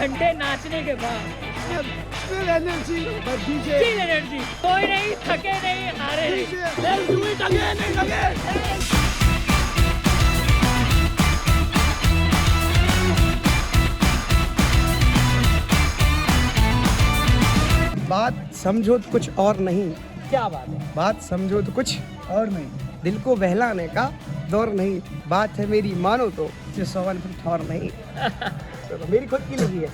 घंटे नाचने के बाद Full energy, but DJ. Full energy, कोई नहीं, थके नहीं, हारे नहीं। DJ, let's do it again and again. बात समझो तो कुछ और नहीं, क्या बात है। बात समझो तो कुछ और नहीं, दिल को बहलाने का दौर नहीं, बात है मेरी मानो तो सोवन ठौर नहीं। तो मेरी खुद की लगी है।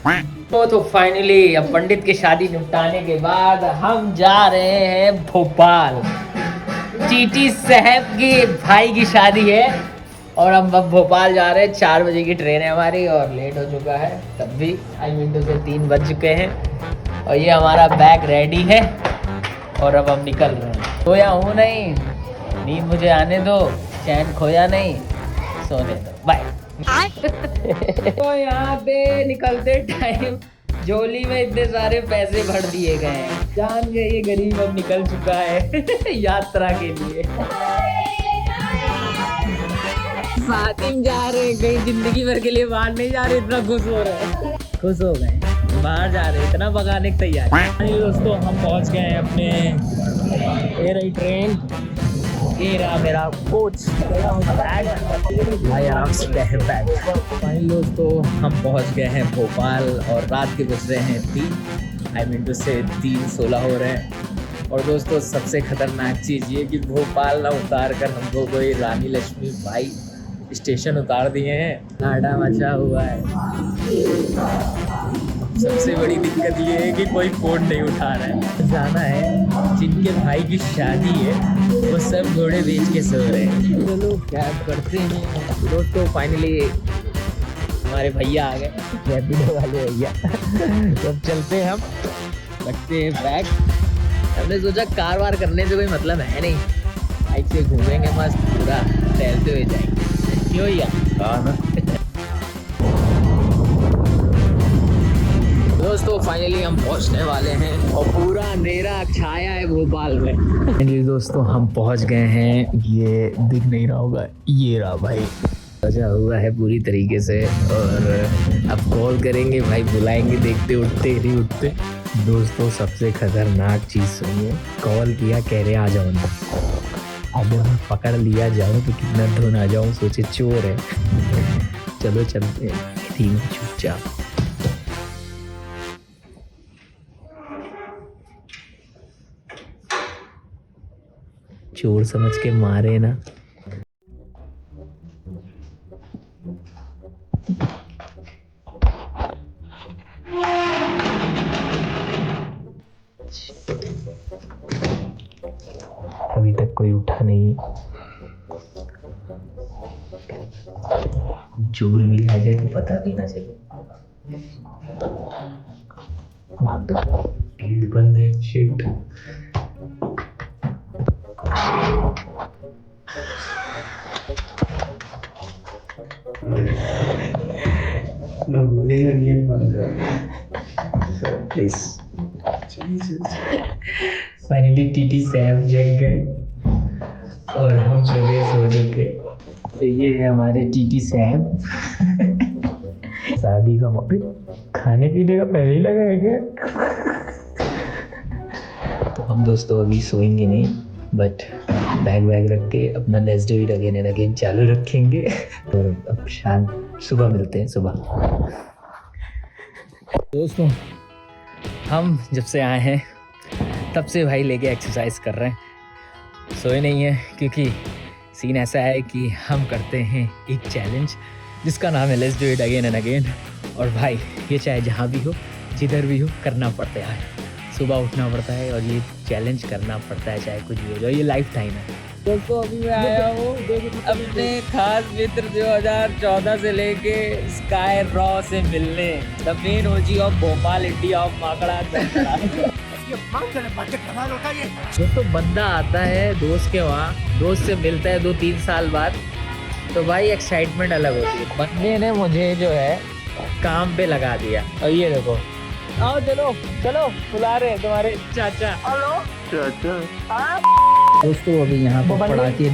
तो फाइनली अब पंडित की शादी निपटाने के बाद हम जा रहे हैं भोपाल। टीटी साहब की भाई की शादी है और हम अब भोपाल जा रहे हैं। 4 बजे की ट्रेन है हमारी और लेट हो चुका है, तब भी से 3 बज चुके हैं और ये हमारा बैग रेडी है और अब हम निकल रहे हैं। सोया हूँ नहीं, नींद मुझे आने दो, चैन खोया नहीं, सोने दो, बाय। तो यहाँ पे निकलते टाइम झोली में इतने सारे पैसे भर दिए गए हैं, जान गए ये गरीब अब निकल चुका है यात्रा के लिए। साथ ही जा रहे, कहीं जिंदगी भर के लिए बाहर नहीं जा रहे, इतना खुश हो रहे हैं, खुश हो गए, बाहर जा रहे, इतना भगाने की तैयारी। दोस्तों हम पहुंच गए हैं अपने, ये रही ट्रेन, ये रहा मेरा कोच, भाई आराम से बैठ। फाइनली दोस्तों हम पहुंच गए हैं भोपाल और रात के बज रहे हैं 3 से 3:16 हो रहे हैं। और दोस्तों सबसे खतरनाक चीज़ ये कि भोपाल ना उतार कर हमको कोई रानी लक्ष्मी बाई स्टेशन उतार दिए हैं, नाडा मचा हुआ है। सबसे बड़ी दिक्कत ये है कि कोई फ़ोन नहीं उठा रहा है। जाना है, जिनके भाई की शादी है वो सब घोड़े बेच के सो रहे हैं। चलो क्या करते हैं दोस्तों, फाइनली हमारे भैया आ गए, रैपिडो वाले भैया। तो चलते हैं, हम रखते हैं बैग। हमने सोचा कार वार करने से कोई मतलब है नहीं, बाइक से घूमेंगे मस्त, पूरा टहलते हुए जाएंगे, क्यों यार। हाँ ना। दोस्तों फाइनली हम पहुंचने वाले हैं और पूरा अंधेरा छाया है भोपाल में। फाइनली दोस्तों हम पहुंच गए हैं, ये दिख नहीं रहा होगा, ये रहा भाई, सजा हुआ है पूरी तरीके से। और अब कॉल करेंगे भाई, बुलाएंगे, देखते उठते नहीं उठते। दोस्तों सबसे खतरनाक चीज़ सुनिए, कॉल किया, कह रहे आ जाओ ना, अब पकड़ लिया जाओ तो कितना धुन आ जाऊँ, सोचे चोर है। चलो चलते हैं, तीन चुपचाप। चोर समझ के मारे ना। अभी तक कोई उठा नहीं, चोर मिल आ जाए तो पता भी ना चले। गेट बंद है, शिट। फाइनली टीटी साहब जग गए और हम चले सोने के। तो ये है हमारे टीटी साहब। शादी का मौके खाने पीने का पहले ही लगा है क्या? तो हम दोस्तों अभी सोएंगे नहीं, बट बैग रख के अपना next day again and again चालू रखेंगे। तो अब शाम सुबह मिलते हैं, सुबह। दोस्तों हम जब से आए हैं तब से भाई लेके एक्सरसाइज कर रहे हैं, सोए नहीं है, क्योंकि सीन ऐसा है कि हम करते हैं एक चैलेंज जिसका नाम है let's do it again and again. और भाई ये चाहे जहाँ भी हो, जिधर भी हो, करना पड़ता है। सुबह उठना पड़ता है और ये चैलेंज करना पड़ता है, चाहे कुछ भी हो जाए, ये लाइफ टाइम है। दोस्तों अभी मैं आया हूँ अपने खास मित्र 2014 से लेके स्काई रॉ से मिलने, the main OG of Bhopal, India of माकड़ा। जो तो बंदा आता है दोस्त के वहाँ, दोस्त से मिलता है 2-3 साल बाद, तो भाई एक्साइटमेंट अलग होती है। बंदे ने मुझे जो है काम पे लगा दिया। और ये देखो, आओ चलो चलो, बुला रहे तुम्हारे चाचा। हेलो चाचा। दोस्तों अभी यहाँ पर पटाखे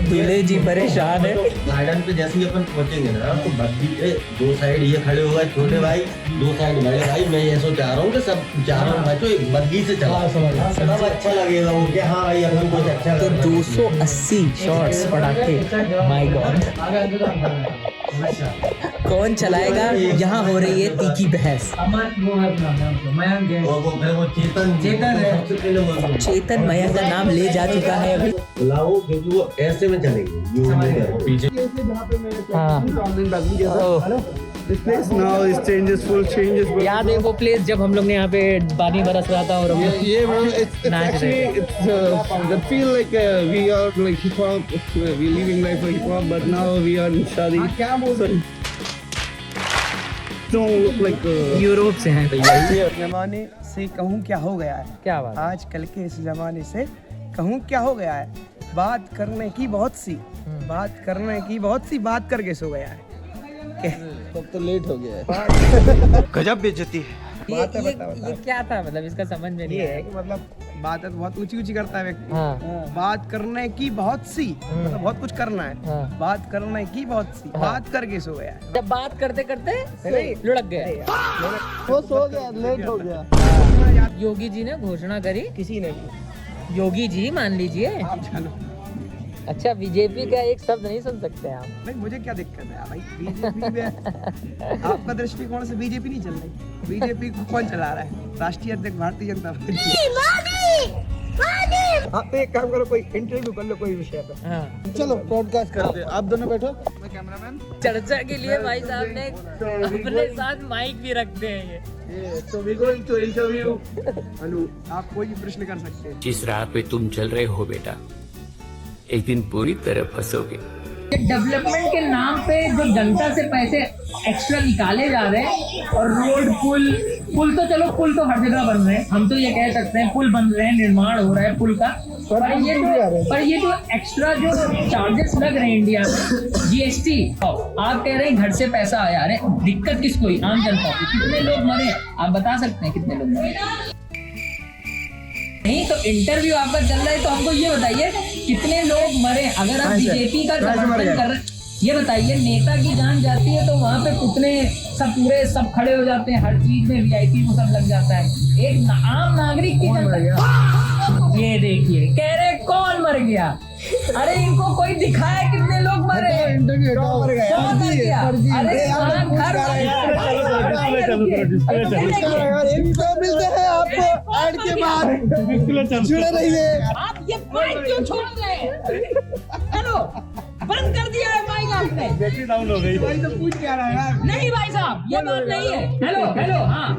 दूल्हे जी परेशान है। गार्डन पे जैसे ही अपन पहुंचेंगे ना तो बग्गी पे दो साइड ये खड़े हो गए छोटे भाई, दो साइड बड़े भाई। मैं ये सोच रहा हूँ कि सब चारों बच्चों एक बग्गी से चला सब अच्छा लगेगा वो कि हाँ भाई अपन कुछ अच्छा तो 280 शॉट्स पटाखे, माय गॉड। कौन चलाएगा? यहाँ हो रही है तीखी बहस। वो चेतन मयंक का नाम ले जा चुका है अभी। बुलाओ क्योंकि वो ऐसे में चलेंगे पीछे। This place now is changes, full changes. याद है वो प्लेस जब हम लोग ने यहाँ पे पानी बरस रहा था और हम लोग Yeah, bro. It's Nice. actually the feel like we are like hip hop. We living life like hip hop, but now we are in Shadi. Don't look like. Europe से हैं भैया। जमाने से कहूँ क्या हो गया है? क्या बात? आजकल के इस जमाने से कहूँ क्या हो गया है? बात करने की बहुत सी, बात करने की बहुत सी, बात करके सो गया है। तब तो लेट हो गया है। गजब बेइज्जती है। ये क्या था? मतलब इसका समझ में नहीं ये है आया। कि मतलब बात बहुत ऊंची ऊंची करता है व्यक्ति। हाँ। बात करने की बहुत सी, मतलब बहुत कुछ करना है। हाँ। बात करने की बहुत सी, बात करके सो गया है। जब बात करते करते लुढ़क गए। वो सो गया, लेट हो गया। योगी जी ने घोषणा करी। किसी ने योगी जी मान लीजिए। आप जानो। अच्छा, बीजेपी का एक शब्द नहीं सुन सकते आप? नहीं, मुझे क्या दिक्कत है भाई? बीजेपी में आपका दृष्टिकोण से बीजेपी नहीं चल रही। बीजेपी को कौन चला रहा है? राष्ट्रीय अध्यक्ष भारतीय जनता पार्टी। आप एक काम करो, कोई इंटरव्यू कर लो कोई विषय पे। हाँ। चलो पॉडकास्ट करते हैं, आप दोनों बैठो। मैं कैमरामैन। चर्चा के लिए भाई साहब ने अपने साथ माइक भी रखते हैं ये। So we're going to interview अनु। आप कोई भी प्रश्न कर सकते हैं। जिस राह पे तुम चल रहे हो बेटा, एक दिन पूरी तरह फंसोगे। डेवलपमेंट के नाम पे जो जनता से पैसे एक्स्ट्रा निकाले जा रहे हैं और रोड पुल तो चलो, पुल तो हर जगह बन रहे हैं। हम तो ये कह सकते हैं पुल बन रहे हैं, निर्माण हो रहा है पुल का। पर ये जो एक्स्ट्रा जो चार्जेस लग रहे हैं इंडिया में, जीएसटी, आप कह रहे हैं घर से पैसा आया। अरे दिक्कत किसको? आम जनता को। कितने लोग मरे आप बता सकते हैं? कितने लोग मरे? नहीं तो इंटरव्यू आपका चल रहा है तो हमको ये बताइए कितने लोग मरे? अगर आप बीजेपी का समर्थन कर रहे, ये बताइए नेता की जान जाती है तो वहाँ पे कितने सब खड़े हो जाते हैं, हर चीज में वीआईपी को सब लग जाता है। एक आम नागरिक की ये देखिए कह रहे कौन मर गया। अरे इनको कोई दिखाया कितने लोग मरे? कौन मर गया? अरे मिलते हैं आपको ऐड के बाद, जुड़े रहिए। आप ये माइक क्यों छोड़ रहे हैं? हेलो, बंद कर दिया है माइक आपने। बैटरी डाउन हो गई। भाई तो पूछ क्या रहा है यार? नहीं भाई साहब, ये बात नहीं है। हेलो हाँ,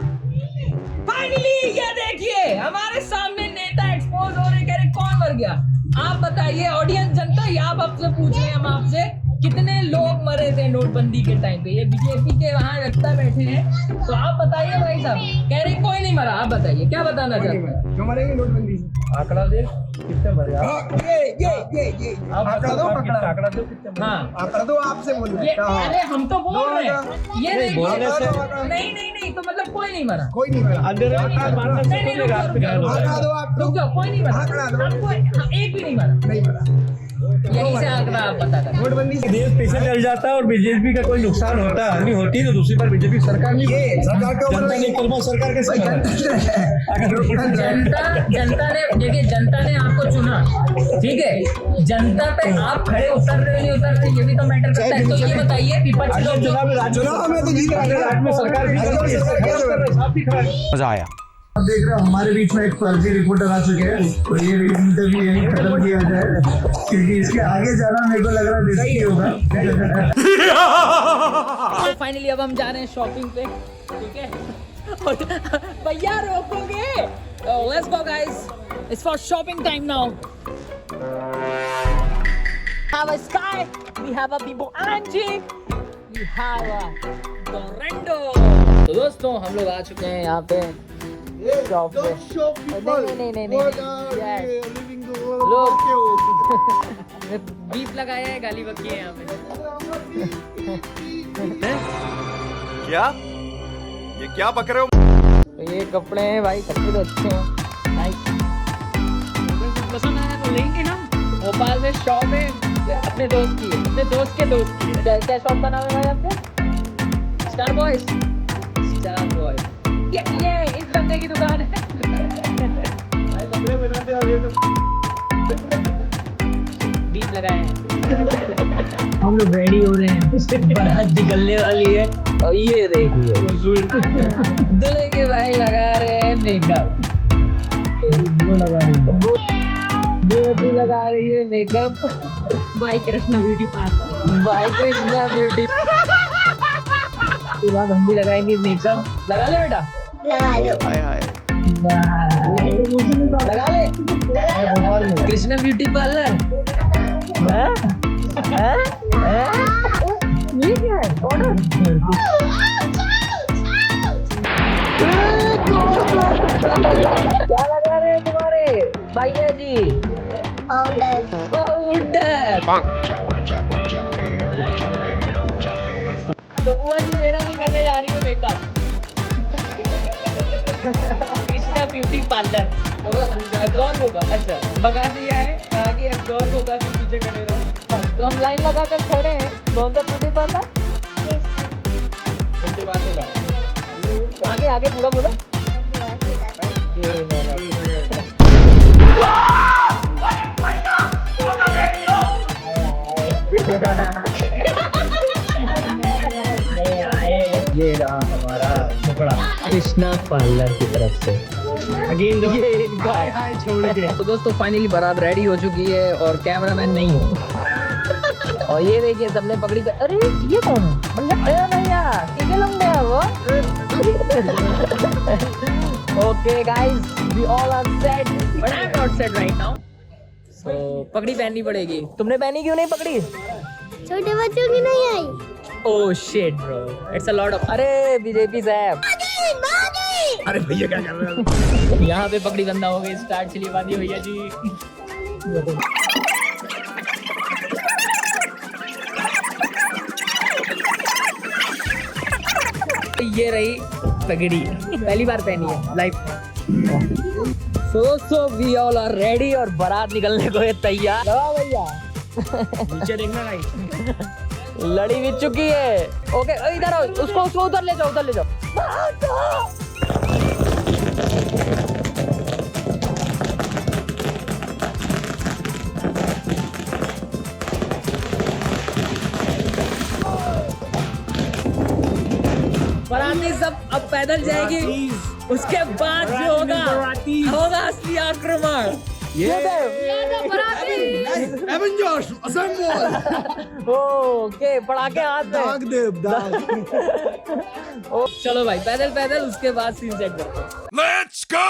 फाइनली ये देखिए हमारे सामने नेता एक्सपोज हो रहे, कह रहे कौन मर गया। आप बताइए ऑडियंस, जनता ही आप आपसे पूछ रहे हैं हम आपसे, कितने लोग मरे थे नोटबंदी के टाइम पे? ये बीजेपी के वहाँ वक्ता बैठे हैं तो आप बताइए भाई साहब। कह रहे कोई नहीं मरा, आप बताइए क्या बताना चाहते हैं? क्यों मरेंगे नोटबंदी से? आंकड़ा दे कितने मरे? ये आंकड़ा दो, आंकड़ा दो कितने? हाँ आंकड़ा दो, आपसे बोलो। ये, अरे हम तो बोल रहे हैं ये देखिए। बोलने से नहीं तो मतलब कोई नहीं मरा। कोई नहीं मरा। नहीं, रुक आंकड़ा दो आप। रुक जाओ, कोई नहीं मरा। आंकड़ा दो। आपको एक भी नहीं मरा। नहीं मरा। यही से आंकड़ा आप बता कर। नोटबंदी से देश पीछे चल जाता है और बीजेपी का कोई नुकसान होता हानि होती है तो दूसरी बार बीजेपी सरकार नहीं, ये सरकार के ऊपर जनता नहीं करवा, सरकार कैसे जनता ने देखिए, जनता ने आपको चुना, ठीक है? जनता पे आप खड़े उतर रहे नहीं उतर रहे, ये भी तो मैटर करता है। तो ये बताइए विपक्ष लोग चुनाव में तो जीत रहा में सरकार मजा आया। आप देख रहे हो हमारे बीच में एक फर्जी रिपोर्टर आ चुके हैं, तो ये इंटरव्यू यही खत्म किया जाए क्योंकि इसके आगे जाना मेरे को लग रहा है रिस्की होगा। तो फाइनली अब हम जा रहे हैं शॉपिंग पे, ठीक है? भैया रोकोगे? Let's go guys, it's for shopping time now. Have a Sky, we have a Bibo Angie, we have a Dorendo। तो दोस्तों हम लोग आ चुके हैं यहाँ पे शॉप पे। नहीं लोग बीप लगाया है, गाली बकी है यहाँ पे। क्या? ये क्या बक रहे हो? तो ये कपड़े हैं भाई, कपड़े तो अच्छे हैं। नाइस। पसंद आया तो लेंगे ना। भोपाल में शॉप है अपने दोस्त की, अपने दोस्त के दोस्त की। क्या शॉप का नाम है भाई आपका? Star boys. स्टार बॉयज ये इस बंदे की दुकान है। बीप लगाए हैं। हम लोग रेडी हो रहे हैं, बारात निकलने वाली है। और ये देखिए दूल्हे के भाई लगा रहे हैं मेकअप। वो लगा रही है makeup. By Krishna beauty parlour. By Krishna beauty. पूरा हम भी लगाएंगे मेकअप। लगा ले बेटा, लगा ले। Krishna beauty parlour. ये क्या है? ऑर्डर। क्या लगा रहे हैं तुम्हारे भैया जी? पाउडर। तो वो जी मेरा भी करने जा रही है मेकअप। Krishna beauty parlour. कौन होगा? अच्छा बगा दिया है आगे, अब कौन होगा फिर पीछे खड़े रहो। तो हम लाइन लगा कर खड़े हैं। कौन सा ब्यूटी पार्लर? आगे आगे पूरा पूरा। ये रहा हमारा कपड़ा कृष्णा पार्लर की तरफ से। अगेन ये इनका है छोड़ के। तो दोस्तों फाइनली बारात रेडी हो चुकी है और कैमरामैन नहीं है। और ये देखिए सबने पकड़ी। अरे ये कौन है? कितने लंबे हैं वो? Okay guys, we all are set but I am not set right now. So पगड़ी पहननी पड़ेगी। तुमने पहनी क्यों नहीं पगड़ी? छोटे बच्चों की नहीं आई। Oh shit bro, it's a lot of. अरे बीजेपी साहब। अरे भैया क्या कर रहे हो? यहाँ पे पगड़ी बंदा हो गई। स्टार्ट चलिए बांधी भैया जी। ये रही पगड़ी, पहली बार पहनी है लाइफ में। So we all are ready और बारात निकलने को है तैयार। भैया नीचे देखना भाई। लड़ी भी चुकी है। ओके इधर आओ, उसको उधर ले जाओ, उधर ले जाओ। बाराती सब अब पैदल जाएगी। उसके बाद जो होगा असली आक्रमण। ओके पटाखे हाथ में। चलो भाई पैदल पैदल, उसके बाद सीन सेट करते हैं। Let's go.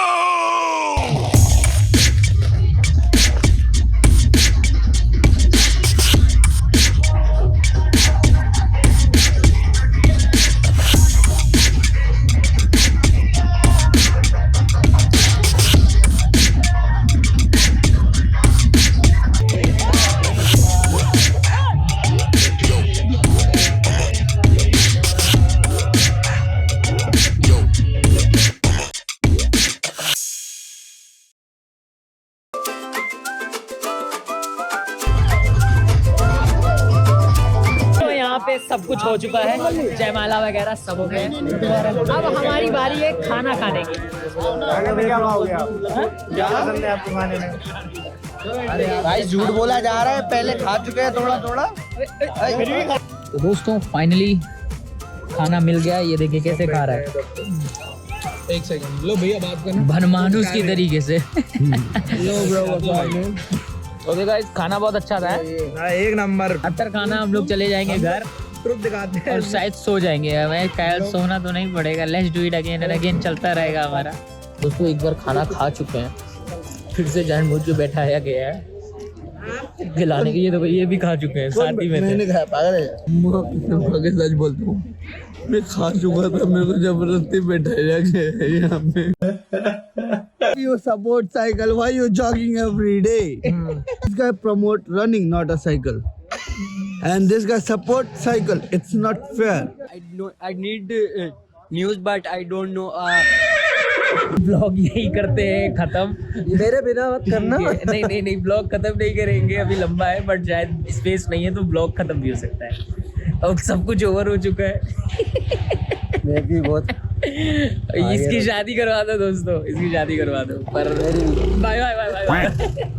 पे सब कुछ हो चुका है, जयमाला वगैरह सब हो गए। अब हमारी बारी है खाना खाने की। भाई झूठ बोला जा रहा है, पहले खा चुके हैं थोड़ा थोड़ा। तो दोस्तों फाइनली खाना मिल गया। ये देखिए कैसे खा रहा है। एक सेकंड लो भैया, बात करना भनमानुस की तरीके से। लो ब्रो। ओके गाइस, खाना बहुत अच्छा था। एक नंबर। अतर खाना हम लोग चले जाएंगे घर ट्रुप दिखाते हैं और शायद सो जाएंगे। हमें शायद सोना तो नहीं पड़ेगा। Let's do it again and again, चलता रहेगा हमारा। दोस्तों एक बार खाना खा चुके हैं, फिर से जानबूझ के बैठाया गया है खिलाने के लिए। तो ये भी खा चुके हैं साथ ही में। मैंने खाया, पागल है। सच बोलता हूँ, मैं खा चुका था, मेरे को जबरदस्ती बैठाया गया है यहाँ पे। You support cycle, why you jogging every day? This guy promote running, not a cycle. And this guy support cycle. It's not fair. I need news, but I don't know. Blog यही करते हैं खत्म। मेरे बिना मत करना। नहीं blog खत्म नहीं करेंगे, अभी लंबा है, बट शायद स्पेस नहीं है तो ब्लॉग खत्म भी हो सकता है। अब सब कुछ ओवर हो चुका है। मैं भी बहुत इसकी शादी करवा दो दोस्तों, इसकी शादी करवा दो। पर बाय बाय बाय बाय।